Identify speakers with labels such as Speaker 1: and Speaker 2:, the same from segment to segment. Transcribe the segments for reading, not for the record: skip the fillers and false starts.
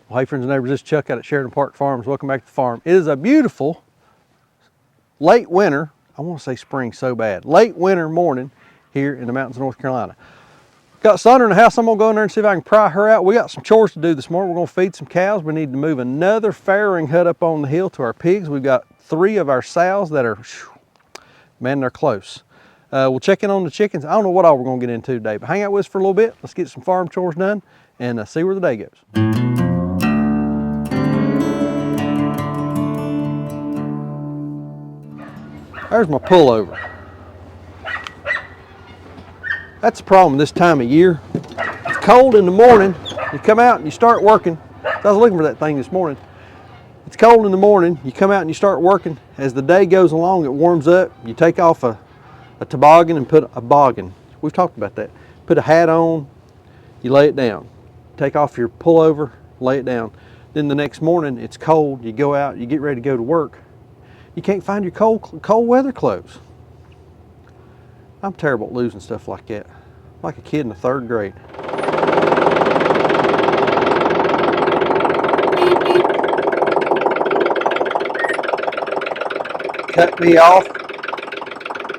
Speaker 1: Well, hey friends and neighbors, this is Chuck out at Sheridan Park Farms. Welcome back to the farm. It is a beautiful late winter, I want to say spring so bad, late winter morning here in the mountains of North Carolina. Got Sandra in the house. I'm gonna go in there and see if I can pry her out. We got some chores to do this morning. We're gonna feed some cows. We need to move another farrowing hut up on the hill to our pigs. We've got 3 of our sows that are, man, they're close. We'll check in on the chickens. I don't know what all we're gonna get into today, but hang out with us for a little bit. Let's get some farm chores done and see where the day goes. There's my pullover. That's the problem this time of year. It's cold in the morning. You come out and you start working. So I was looking for that thing this morning. It's cold in the morning. You come out and you start working. As the day goes along, it warms up. You take off a toboggan and put a boggin. We've talked about that. Put a hat on. You lay it down. Take off your pullover, lay it down. Then the next morning, it's cold. You go out. You get ready to go to work. You can't find your cold weather clothes. I'm terrible at losing stuff like that. I'm like a kid in the 3rd grade. Cut me off.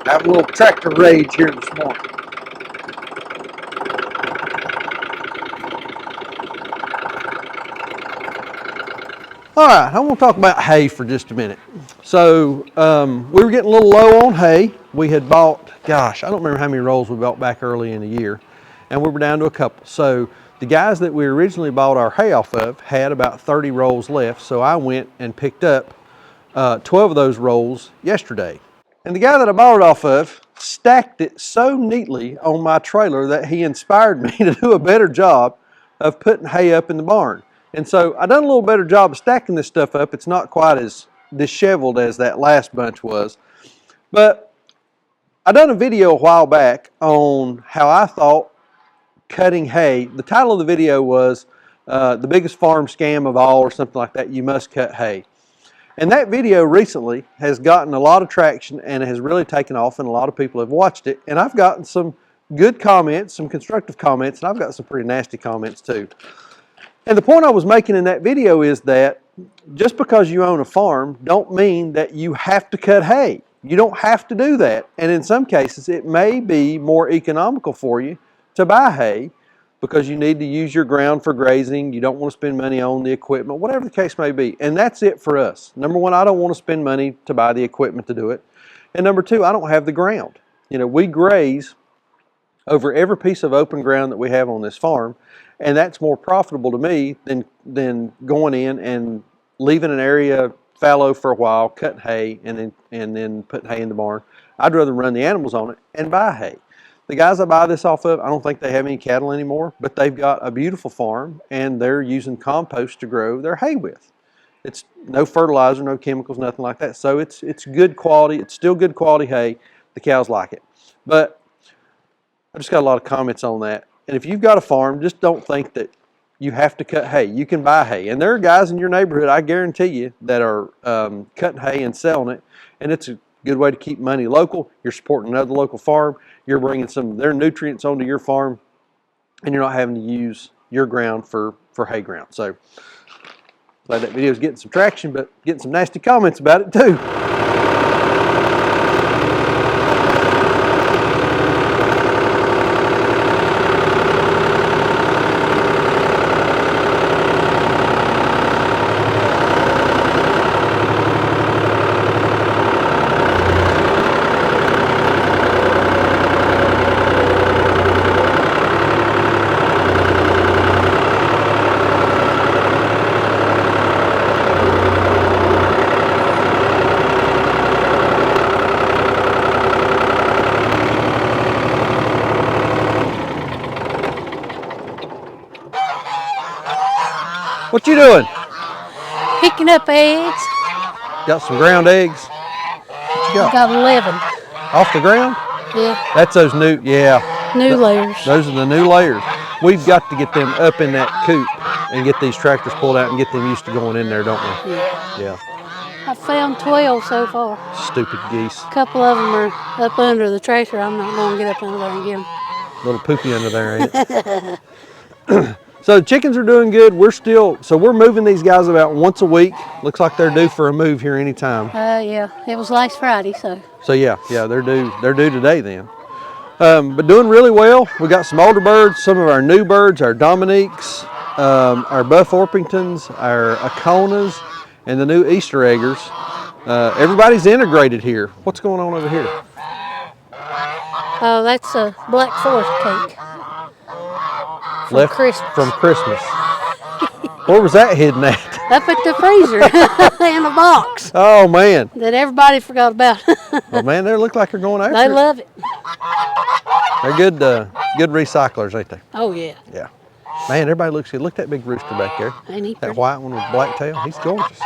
Speaker 1: Have a little tractor rage here this morning. All right, I want to talk about hay for just a minute. So we were getting a little low on hay. We had bought, gosh, I don't remember how many rolls we bought back early in the year, and we were down to a couple. So the guys that we originally bought our hay off of had about 30 rolls left, so I went and picked up 12 of those rolls yesterday. And the guy that I bought it off of stacked it so neatly on my trailer that he inspired me to do a better job of putting hay up in the barn. And so I done a little better job of stacking this stuff up. It's not quite as disheveled as that last bunch was. But I done a video a while back on how I thought cutting hay, the title of the video was the biggest farm scam of all or something like that, you must cut hay. And that video recently has gotten a lot of traction and has really taken off, and a lot of people have watched it. And I've gotten some good comments, some constructive comments, and I've got some pretty nasty comments too. And the point I was making in that video is that just because you own a farm don't mean that you have to cut hay. You don't have to do that. And in some cases, it may be more economical for you to buy hay because you need to use your ground for grazing. You don't want to spend money on the equipment, whatever the case may be. And that's it for us. Number one, I don't want to spend money to buy the equipment to do it. And number two, I don't have the ground. You know, we graze over every piece of open ground that we have on this farm. And that's more profitable to me than going in and leaving an area fallow for a while, cutting hay, and then putting hay in the barn. I'd rather run the animals on it and buy hay. The guys I buy this off of, I don't think they have any cattle anymore, but they've got a beautiful farm and they're using compost to grow their hay with. It's no fertilizer, no chemicals, nothing like that. So it's good quality. It's still good quality hay. The cows like it. But I just got a lot of comments on that. And if you've got a farm, just don't think that you have to cut hay. You can buy hay. And there are guys in your neighborhood, I guarantee you, that are cutting hay and selling it. And it's a good way to keep money local. You're supporting another local farm. You're bringing some of their nutrients onto your farm. And you're not having to use your ground for hay ground. So glad that video is getting some traction, but getting some nasty comments about it too. What you doing?
Speaker 2: Picking up eggs.
Speaker 1: Got some ground eggs? What you got?
Speaker 2: Got 11.
Speaker 1: Off the ground?
Speaker 2: Yeah.
Speaker 1: That's those new, yeah.
Speaker 2: New layers.
Speaker 1: Those are the new layers. We've got to get them up in that coop and get these tractors pulled out and get them used to going in there, don't we?
Speaker 2: Yeah.
Speaker 1: Yeah.
Speaker 2: I found 12 so far.
Speaker 1: Stupid geese.
Speaker 2: A couple of them are up under the tractor. I'm not going to get up under there and get them.
Speaker 1: Little poopy under there, ain't it? So the chickens are doing good. We're moving these guys about once a week. Looks like they're due for a move here anytime.
Speaker 2: Yeah, it was last Friday, so.
Speaker 1: So yeah, they're due today then. But doing really well. We got some older birds, some of our new birds, our Dominiques, our Buff Orpingtons, our Aconas, and the new Easter eggers. Everybody's integrated here. What's going on over here?
Speaker 2: Oh, that's a Black Forest cake.
Speaker 1: Left
Speaker 2: Christmas.
Speaker 1: from Christmas. Where was that hidden at?
Speaker 2: Up at the freezer in a box
Speaker 1: Oh man.
Speaker 2: that everybody forgot about.
Speaker 1: Oh man, they look like they're going after
Speaker 2: They
Speaker 1: it.
Speaker 2: love it.
Speaker 1: They're good recyclers, ain't they?
Speaker 2: Oh, yeah.
Speaker 1: Yeah. Man, everybody looks good. Look at that big rooster back there.
Speaker 2: Ain't he
Speaker 1: That
Speaker 2: pretty?
Speaker 1: white one with black tail. He's gorgeous.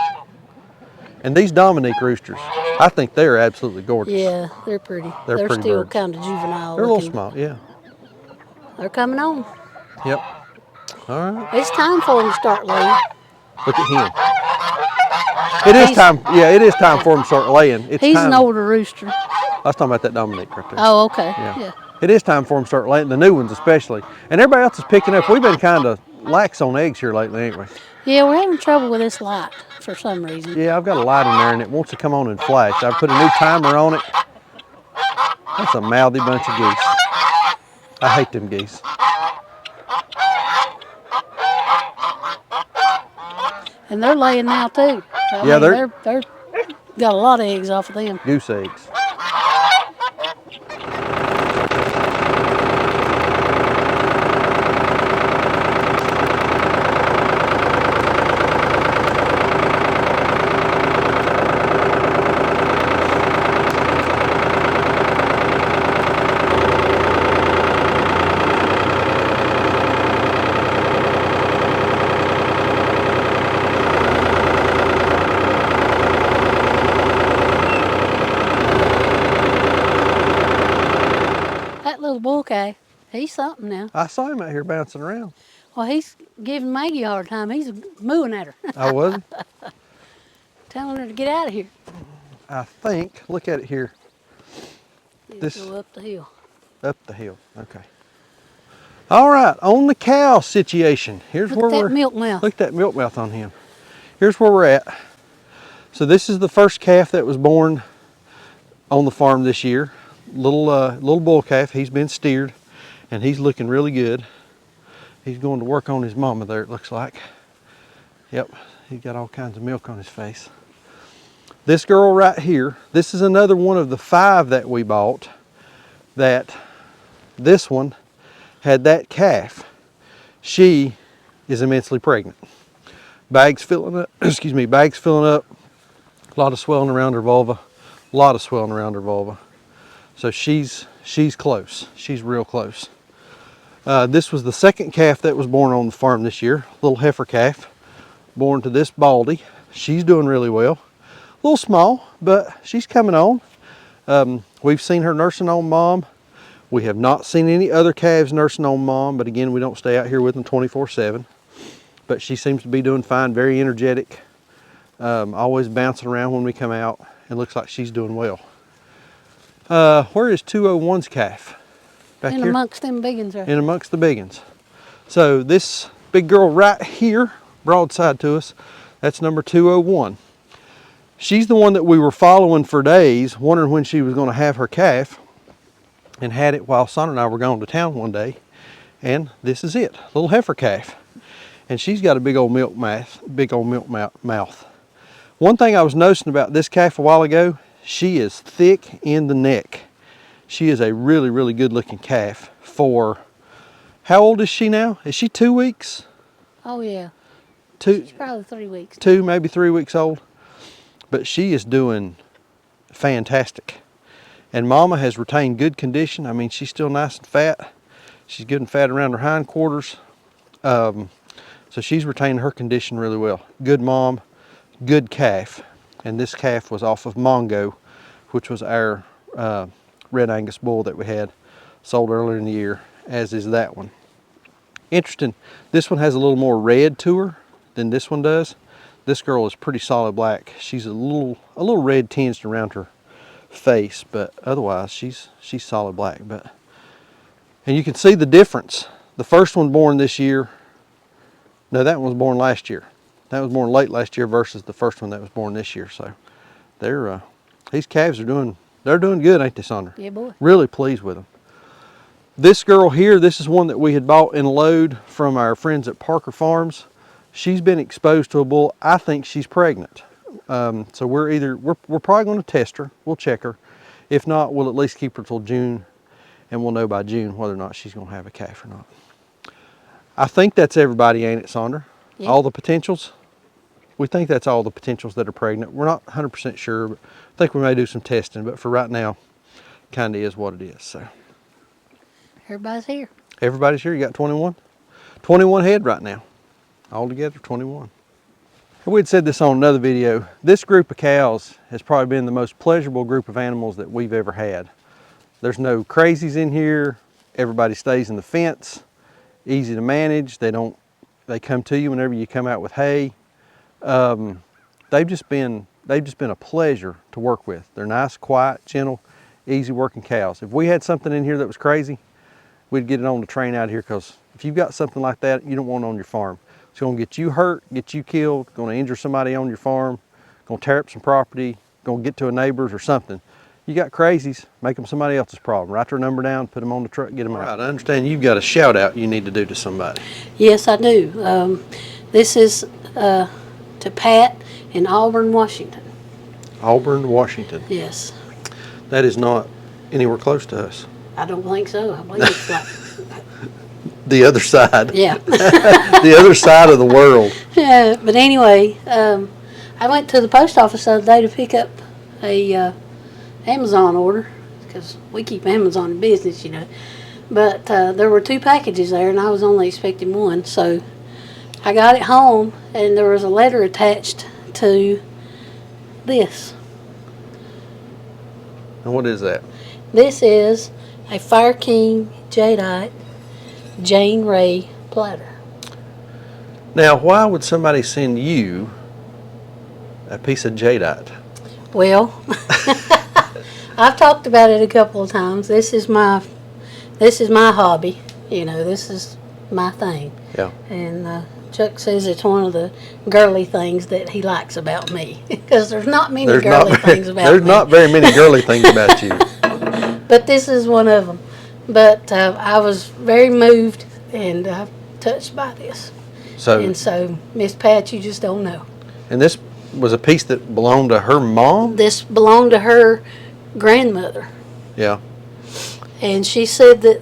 Speaker 1: And these Dominique roosters, I think they're absolutely gorgeous.
Speaker 2: Yeah, they're pretty.
Speaker 1: They're pretty
Speaker 2: still
Speaker 1: birds.
Speaker 2: kind of juvenile.
Speaker 1: They're a little
Speaker 2: looking.
Speaker 1: small, yeah.
Speaker 2: They're coming on.
Speaker 1: Yep. All right.
Speaker 2: It's time for them to start laying.
Speaker 1: Look at him. It is time. Yeah, it is time for him to start laying.
Speaker 2: He's
Speaker 1: time.
Speaker 2: an older rooster.
Speaker 1: I was talking about that Dominique right there.
Speaker 2: Oh, okay.
Speaker 1: Yeah.
Speaker 2: Yeah.
Speaker 1: It is time for them to start laying, the new ones especially. And everybody else is picking up. We've been kind of lax on eggs here lately, ain't we?
Speaker 2: Yeah, we're having trouble with this light for some reason.
Speaker 1: Yeah, I've got a light in there and it wants to come on and flash. I've put a new timer on it. That's a mouthy bunch of geese. I hate them geese.
Speaker 2: And they're laying now too.
Speaker 1: Yeah,
Speaker 2: they're got a lot of eggs off of them.
Speaker 1: Goose eggs.
Speaker 2: That little bull calf, he's something now.
Speaker 1: I saw him out here bouncing around.
Speaker 2: Well, he's giving Maggie a hard time. He's mooing at her,
Speaker 1: I wasn't.
Speaker 2: telling her to get out of here.
Speaker 1: I think, look at it here. This
Speaker 2: Go up the hill.
Speaker 1: up the hill. Okay. All right, on the cow situation. Here's
Speaker 2: Look
Speaker 1: where
Speaker 2: at that
Speaker 1: we're
Speaker 2: milk mouth.
Speaker 1: Look at that milk mouth on him. Here's where we're at. So this is the first calf that was born on the farm this year. Little bull calf. He's been steered and he's looking really good. He's going to work on his mama there, it looks like. Yep, he's got all kinds of milk on his face. This girl right here, this is another one of the 5 that we bought, that this one had that calf. She is immensely pregnant. Bags filling up, excuse me, bags filling up, a lot of swelling around her vulva, a lot of swelling around her vulva. So she's close, she's real close. This was the second calf that was born on the farm this year, little heifer calf, born to this Baldy. She's doing really well. A little small, but she's coming on. We've seen her nursing on mom. We have not seen any other calves nursing on mom, but again, we don't stay out here with them 24/7. But she seems to be doing fine, very energetic, always bouncing around when we come out, and looks like she's doing well. Where is 201's calf? Back
Speaker 2: In
Speaker 1: here?
Speaker 2: amongst them biggins there.
Speaker 1: In amongst the biggins. So this big girl right here, broadside to us, that's number 201. She's the one that we were following for days, wondering when she was going to have her calf, and had it while Son and I were going to town one day. And this is it, little heifer calf. And she's got a big old milk mouth. One thing I was noticing about this calf a while ago, she is thick in the neck. She is a really, really good looking calf for, how old is she now? Is she 2 weeks?
Speaker 2: Oh, yeah.
Speaker 1: Two,
Speaker 2: She's probably 3 weeks.
Speaker 1: 2, maybe 3 weeks old. But she is doing fantastic. And mama has retained good condition. I mean, she's still nice and fat. She's good and fat around her hindquarters. So she's retained her condition really well. Good mom, good calf. And this calf was off of Mongo, which was our Red Angus bull that we had sold earlier in the year, as is that one. Interesting, this one has a little more red to her than this one does. This girl is pretty solid black. She's a little red tinged around her face, but otherwise she's solid black. And you can see the difference. The first one born this year No, that one was born last year. That was born late last year versus the first one that was born this year. So they're these calves are doing good, ain't they, Sandra?
Speaker 2: Yeah, boy.
Speaker 1: Really pleased with them. This girl here, this is one that we had bought in a load from our friends at Parker Farms. She's been exposed to a bull. I think she's pregnant. So we're probably going to test her. We'll check her. If not, we'll at least keep her till June, and we'll know by June whether or not she's going to have a calf or not. I think that's everybody, ain't it, Sandra?
Speaker 2: Yeah.
Speaker 1: All the potentials? We think that's all the potentials that are pregnant. We're not 100% sure, but I think we may do some testing. But for right now, kind of is what it is. So
Speaker 2: Everybody's here.
Speaker 1: everybody's here. You got 21? 21 head right now. Altogether, 21. We'd said this on another video. This group of cows has probably been the most pleasurable group of animals that we've ever had. There's no crazies in here. Everybody stays in the fence. Easy to manage. They come to you whenever you come out with hay. They've just been a pleasure to work with. They're nice, quiet, gentle, easy working cows. If we had something in here that was crazy, we'd get it on the train out here, because if you've got something like that, you don't want it on your farm. It's going to get you hurt, get you killed, going to injure somebody on your farm, going to tear up some property, going to get to a neighbor's or something. You got crazies, make them somebody else's problem. Write their number down, put them on the truck, get them out. Right, I understand you've got a shout out you need to do to somebody.
Speaker 2: Yes, I do. This is to Pat in Auburn, Washington.
Speaker 1: Auburn, Washington.
Speaker 2: Yes.
Speaker 1: That is not anywhere close to us.
Speaker 2: I don't think so. I believe it's like,
Speaker 1: The other side.
Speaker 2: yeah.
Speaker 1: The other side of the world.
Speaker 2: Yeah, but anyway, I went to the post office the other day to pick up a Amazon order, because we keep Amazon in business, you know. But there were 2 packages there, and I was only expecting one. So I got it home, and there was a letter attached to this.
Speaker 1: And what is that?
Speaker 2: This is a Fire King Jadeite Jane Ray platter.
Speaker 1: Now, why would somebody send you a piece of Jadeite?
Speaker 2: Well, I've talked about it a couple of times. This is my hobby. You know, this is my thing.
Speaker 1: Yeah.
Speaker 2: And Chuck says it's one of the girly things that he likes about me, because there's not many girly things about me.
Speaker 1: There's not very many girly things about you.
Speaker 2: But this is one of them. But I was very moved and touched by this. So, Miss Pat, you just don't know.
Speaker 1: And this was a piece that belonged to her mom?
Speaker 2: This belonged to her grandmother.
Speaker 1: Yeah.
Speaker 2: And she said that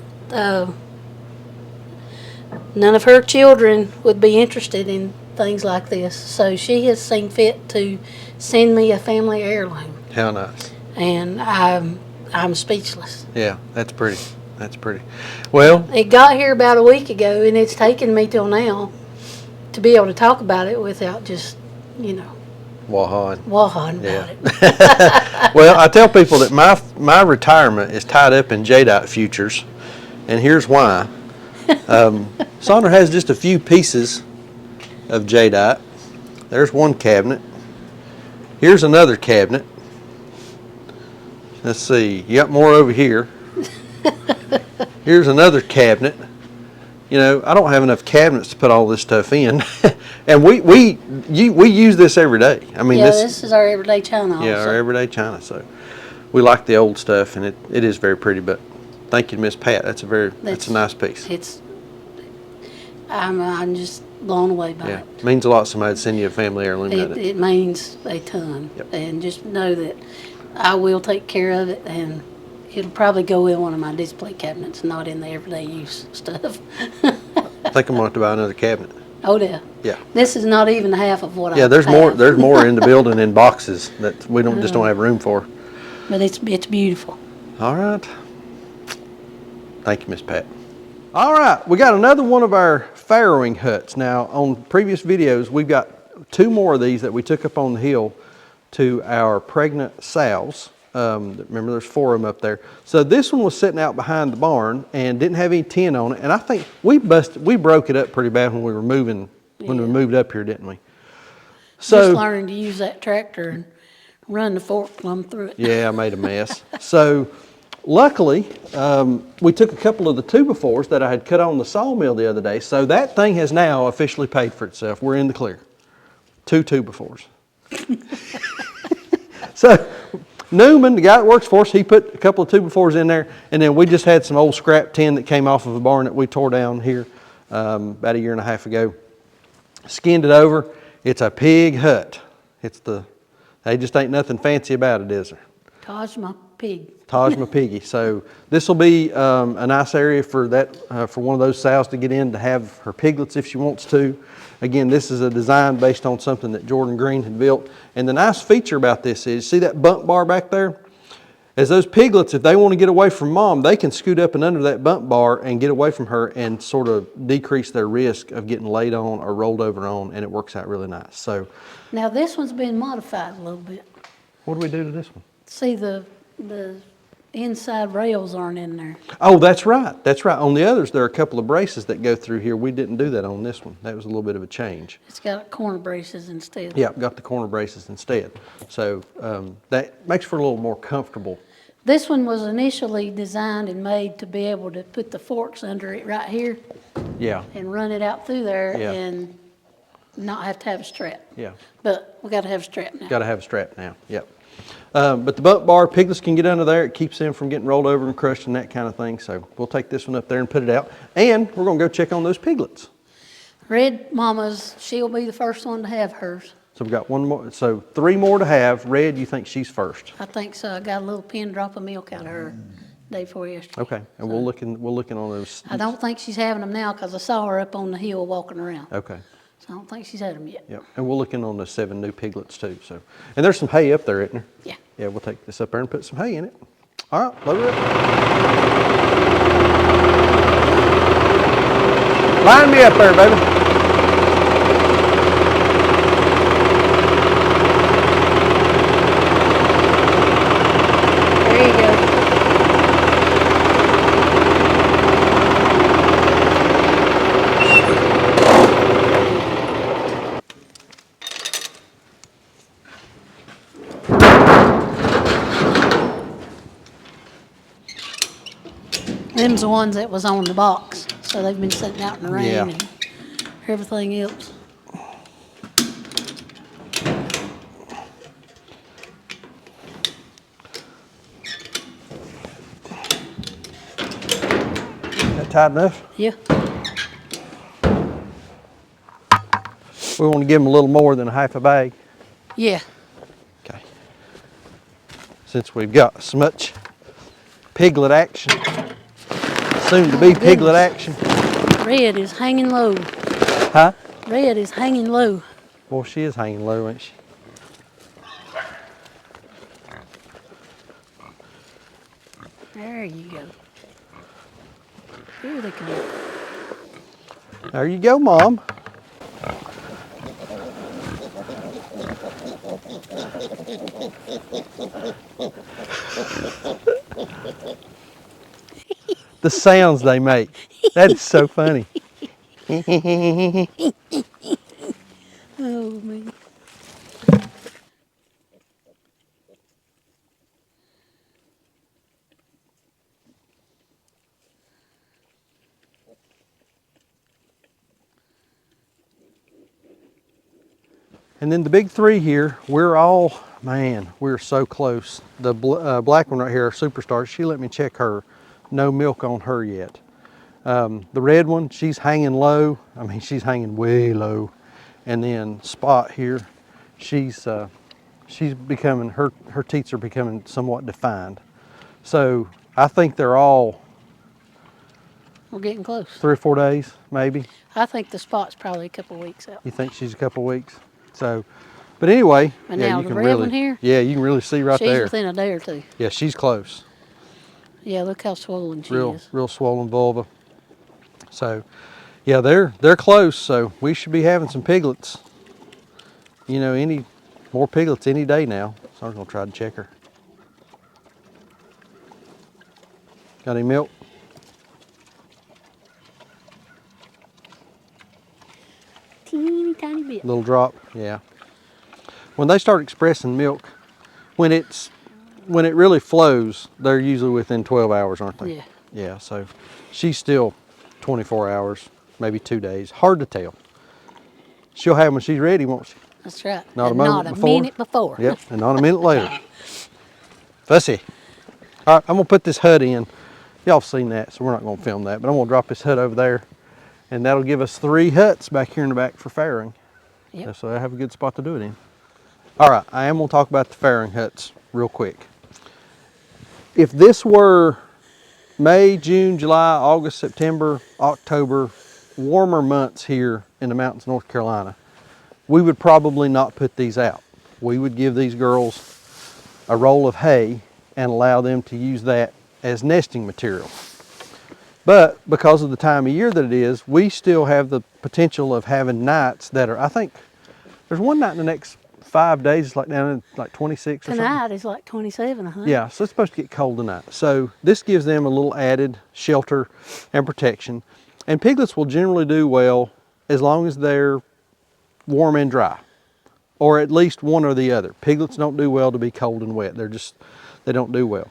Speaker 2: none of her children would be interested in things like this. So she has seen fit to send me a family heirloom.
Speaker 1: How nice.
Speaker 2: And I'm speechless.
Speaker 1: Yeah, that's pretty. That's pretty. Well,
Speaker 2: it got here about a week ago, and it's taken me till now to be able to talk about it without just, you know,
Speaker 1: wahawing
Speaker 2: about it.
Speaker 1: Well, I tell people that my retirement is tied up in Jadeite futures, and here's why. Sandra has just a few pieces of Jadeite. There's one cabinet. Here's another cabinet. Let's see, you got more over here. Here's another cabinet. You know, I don't have enough cabinets to put all this stuff in. And we use this every day. I mean,
Speaker 2: yeah, this is our everyday china also.
Speaker 1: Yeah, our everyday china. So we like the old stuff, and it is very pretty. But thank you to Miss Pat. That's a nice piece.
Speaker 2: I'm just blown away by it.
Speaker 1: It means a lot. Somebody send you a family heirloom.
Speaker 2: It means a ton.
Speaker 1: Yep.
Speaker 2: And just know that I will take care of it, and it'll probably go in one of my display cabinets, not in the everyday use stuff.
Speaker 1: I think I'm going to have to buy another cabinet.
Speaker 2: Oh, yeah.
Speaker 1: Yeah.
Speaker 2: This is not even half of what I have.
Speaker 1: Yeah, there's more in the building in boxes that we just don't have room for.
Speaker 2: But it's beautiful.
Speaker 1: All right. Thank you, Miss Pat. All right, we got another one of our farrowing huts. Now, on previous videos, we've got 2 more of these that we took up on the hill to our pregnant sows. Remember, there's 4 of them up there. So this one was sitting out behind the barn and didn't have any tin on it. And I think we broke it up pretty bad when we were moving, when we moved up here, didn't we? So
Speaker 2: just learning to use that tractor and run the fork plumb through it.
Speaker 1: Yeah, I made a mess. So Luckily, we took a couple of the 2x4s that I had cut on the sawmill the other day, so that thing has now officially paid for itself. We're in the clear. 2x4s. So Newman, the guy that works for us, he put a couple of 2x4s in there, and then we just had some old scrap tin that came off of a barn that we tore down here about 1.5 years ago. Skinned it over. It's a pig hut. They just ain't nothing fancy about it, is there?
Speaker 2: Taj my pig.
Speaker 1: Taj my piggy. So this will be a nice area for that for one of those sows to get in to have her piglets if she wants to. Again, this is a design based on something that Jordan Green had built. And the nice feature about this is, see that bump bar back there? As those piglets, if they want to get away from mom, they can scoot up and under that bump bar and get away from her and sort of decrease their risk of getting laid on or rolled over on, and it works out really nice. So,
Speaker 2: Now this one's been modified a little bit.
Speaker 1: what do we do to this one?
Speaker 2: See, the inside rails aren't in there.
Speaker 1: Oh, that's right. That's right. On the others, there are a couple of braces that go through here. We didn't do that on this one. That was a little bit of a change.
Speaker 2: It's got corner braces instead.
Speaker 1: Yeah, got the corner braces instead. So that makes for a little more comfortable.
Speaker 2: This one was initially designed and made to be able to put the forks under it right here
Speaker 1: Yeah,
Speaker 2: and run it out through there
Speaker 1: Yeah.
Speaker 2: and not have to have a strap.
Speaker 1: yeah.
Speaker 2: But we got to have a strap now.
Speaker 1: Got to have a strap now. Yep. But the bump bar, piglets can get under there. It keeps them from getting rolled over and crushed and that kind of thing. So we'll take this one up there and put it out. And we're going to go check on those piglets.
Speaker 2: Red Mama's, she'll be the first one to have hers.
Speaker 1: So we've got one more. So 3 more to have. Red, you think she's first?
Speaker 2: I think so. I got a little pin drop of milk out of her day before yesterday.
Speaker 1: Okay. And we'll look on those.
Speaker 2: I don't think she's having them now because I saw her up on the hill walking around.
Speaker 1: Okay.
Speaker 2: So I don't think she's had them yet.
Speaker 1: Yep. And we'll look in on the 7 new piglets too. So, and there's some hay up there, isn't there?
Speaker 2: Yeah.
Speaker 1: Yeah, we'll take this up there and put some hay in it. All right, load her up. Line me up there, baby.
Speaker 2: There you go. Them's the ones that was on the box, so they've been sitting out in the rain
Speaker 1: Yeah.
Speaker 2: and everything else.
Speaker 1: That tight enough?
Speaker 2: Yeah.
Speaker 1: We want to give them a little more than a half a bag.
Speaker 2: Yeah.
Speaker 1: Okay. Since we've got so much piglet action, soon to be piglet action.
Speaker 2: Red is hanging low.
Speaker 1: Huh?
Speaker 2: Red is hanging low.
Speaker 1: Well, she is hanging low, ain't she?
Speaker 2: There you go. Here they come.
Speaker 1: There you go, Mom. The sounds they make. That is so funny.
Speaker 2: Oh, man.
Speaker 1: And then the big 3 here, we're all, man, we're so close. The black one right here, our superstar, she let me check her. No milk on her yet. The red one, she's hanging low. I mean, she's hanging way low. And then Spot here, she's becoming, her teats are becoming somewhat defined. So I think they're all
Speaker 2: We're getting close.
Speaker 1: 3 or 4 days, maybe.
Speaker 2: I think the spot's probably a couple weeks out.
Speaker 1: You think she's a couple weeks? So, but anyway,
Speaker 2: And
Speaker 1: yeah,
Speaker 2: now
Speaker 1: you
Speaker 2: the
Speaker 1: can
Speaker 2: red
Speaker 1: really,
Speaker 2: one here?
Speaker 1: yeah, you can really see right
Speaker 2: She's
Speaker 1: there.
Speaker 2: within a day or two.
Speaker 1: Yeah, she's close.
Speaker 2: Yeah, look how swollen she
Speaker 1: Real,
Speaker 2: is.
Speaker 1: real swollen vulva. So, yeah, they're close. So we should be having some piglets. You know, any more piglets any day now. So I'm gonna try to check her. Got any milk?
Speaker 2: Teeny tiny bit.
Speaker 1: Little drop, yeah. When they start expressing milk, when it's when it really flows, they're usually within 12 hours, aren't they?
Speaker 2: Yeah.
Speaker 1: Yeah, so she's still 24 hours, maybe 2 days. Hard to tell. She'll have them when she's ready, won't she?
Speaker 2: That's right.
Speaker 1: Not a
Speaker 2: And
Speaker 1: moment
Speaker 2: not a
Speaker 1: before.
Speaker 2: minute before.
Speaker 1: Yep, and not a minute later. Fussy. All right, I'm gonna put this hut in. Y'all have seen that, so we're not gonna film that, but I'm gonna drop this hut over there, and that'll give us 3 huts back here in the back for farrowing.
Speaker 2: Yep.
Speaker 1: So I have a good spot to do it in. All right, I am gonna talk about the farrowing huts real quick. If this were May, June, July, August, September, October, warmer months here in the mountains of North Carolina, we would probably not put these out. We would give these girls a roll of hay and allow them to use that as nesting material. But because of the time of year that it is, we still have the potential of having nights that are, I think, there's one night in the next 5 days, it's like down in like 26 or something.
Speaker 2: Tonight is like 27, I think.
Speaker 1: Yeah, so it's supposed to get cold tonight. So this gives them a little added shelter and protection. And piglets will generally do well as long as they're warm and dry, or at least one or the other. Piglets don't do well to be cold and wet. They don't do well.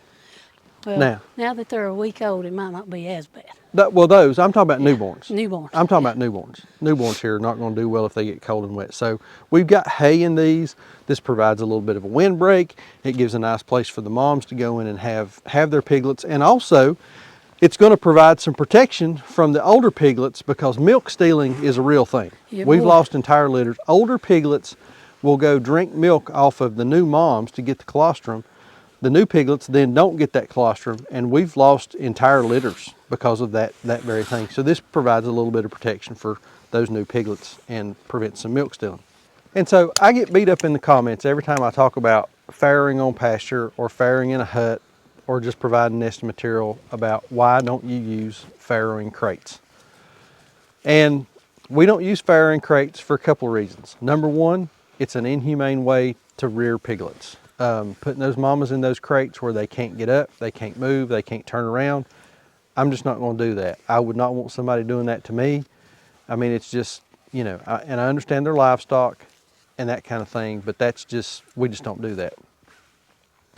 Speaker 2: Well, now that they're a week old, it might not be as bad.
Speaker 1: Well, those, I'm talking about newborns.
Speaker 2: Newborns.
Speaker 1: I'm talking about newborns. Newborns here are not going to do well if they get cold and wet. So we've got hay in these. This provides a little bit of a windbreak. It gives a nice place for the moms to go in and have their piglets. And also, it's going to provide some protection from the older piglets, because milk stealing is a real thing.
Speaker 2: Yeah,
Speaker 1: We've
Speaker 2: boy.
Speaker 1: lost entire litters. Older piglets will go drink milk off of the new moms to get the colostrum. The new piglets then don't get that colostrum, and we've lost entire litters because of that very thing. So this provides a little bit of protection for those new piglets and prevents some milk stealing. And so I get beat up in the comments every time I talk about farrowing on pasture or farrowing in a hut or just providing nesting material about why don't you use farrowing crates. And we don't use farrowing crates for a couple of reasons. Number one, it's an inhumane way to rear piglets. Putting those mamas in those crates where they can't get up, they can't move, they can't turn around. I'm just not going to do that. I would not want somebody doing that to me. I mean, it's just, you know, and I understand their livestock and that kind of thing, but we just don't do that.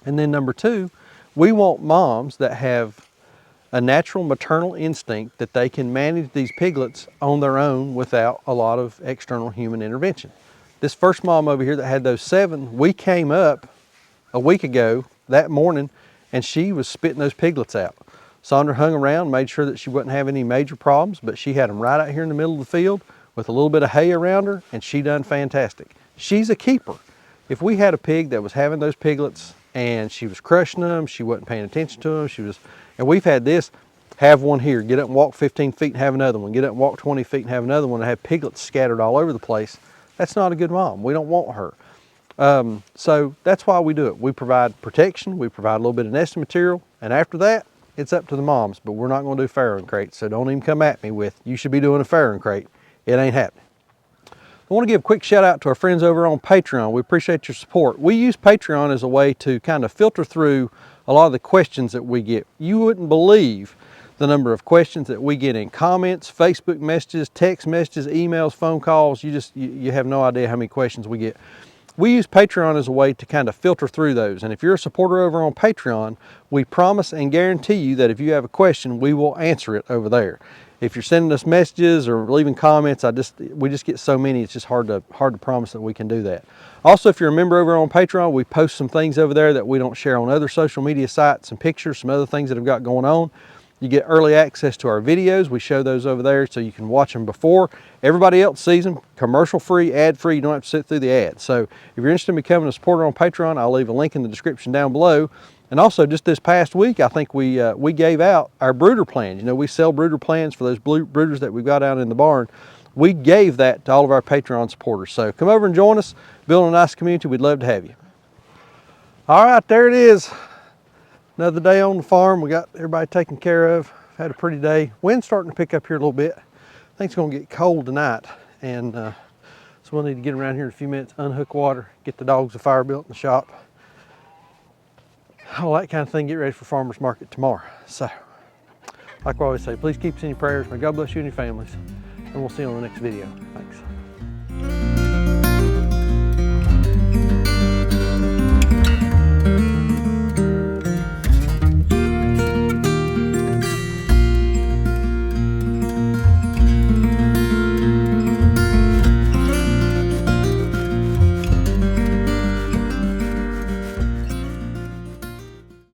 Speaker 1: And then number two, we want moms that have a natural maternal instinct that they can manage these piglets on their own without a lot of external human intervention. This first mom over here that had those 7, we came up a week ago that morning and she was spitting those piglets out. Sandra hung around, made sure that she wouldn't have any major problems, but she had them right out here in the middle of the field with a little bit of hay around her, and she done fantastic. She's a keeper. If we had a pig that was having those piglets and she was crushing them, she wasn't paying attention to them, and we've had this, have one here, get up and walk 15 feet and have another one, get up and walk 20 feet and have another one, and have piglets scattered all over the place. That's not a good mom. We don't want her. So that's why we do it. We provide protection, we provide a little bit of nesting material, and after that, it's up to the moms, but we're not going to do farrowing crates, so don't even come at me with, you should be doing a farrowing crate. It ain't happening. I want to give a quick shout out to our friends over on Patreon. We appreciate your support. We use Patreon as a way to kind of filter through a lot of the questions that we get. You wouldn't believe the number of questions that we get in comments, Facebook messages, text messages, emails, phone calls. You have no idea how many questions we get. We use Patreon as a way to kind of filter through those. And if you're a supporter over on Patreon, we promise and guarantee you that if you have a question, we will answer it over there. If you're sending us messages or leaving comments, we just get so many, it's just hard to promise that we can do that. Also, if you're a member over on Patreon, we post some things over there that we don't share on other social media sites, some pictures, some other things that have got going on. You get early access to our videos. We show those over there so you can watch them before everybody else sees them, commercial-free, ad-free. You don't have to sit through the ads. So if you're interested in becoming a supporter on Patreon, I'll leave a link in the description down below. And also, just this past week, I think we gave out our brooder plans. You know, we sell brooder plans for those brooders that we've got out in the barn. We gave that to all of our Patreon supporters. So come over and join us, build a nice community. We'd love to have you. All right, there it is. Another day on the farm. We got everybody taken care of. Had a pretty day. Wind's starting to pick up here a little bit. I think it's going to get cold tonight, and so we'll need to get around here in a few minutes, unhook water, get the dogs a fire built in the shop, all that kind of thing. Get ready for farmers market tomorrow. So, like we always say, please keep us in your prayers. May God bless you and your families, and we'll see you on the next video. Thanks.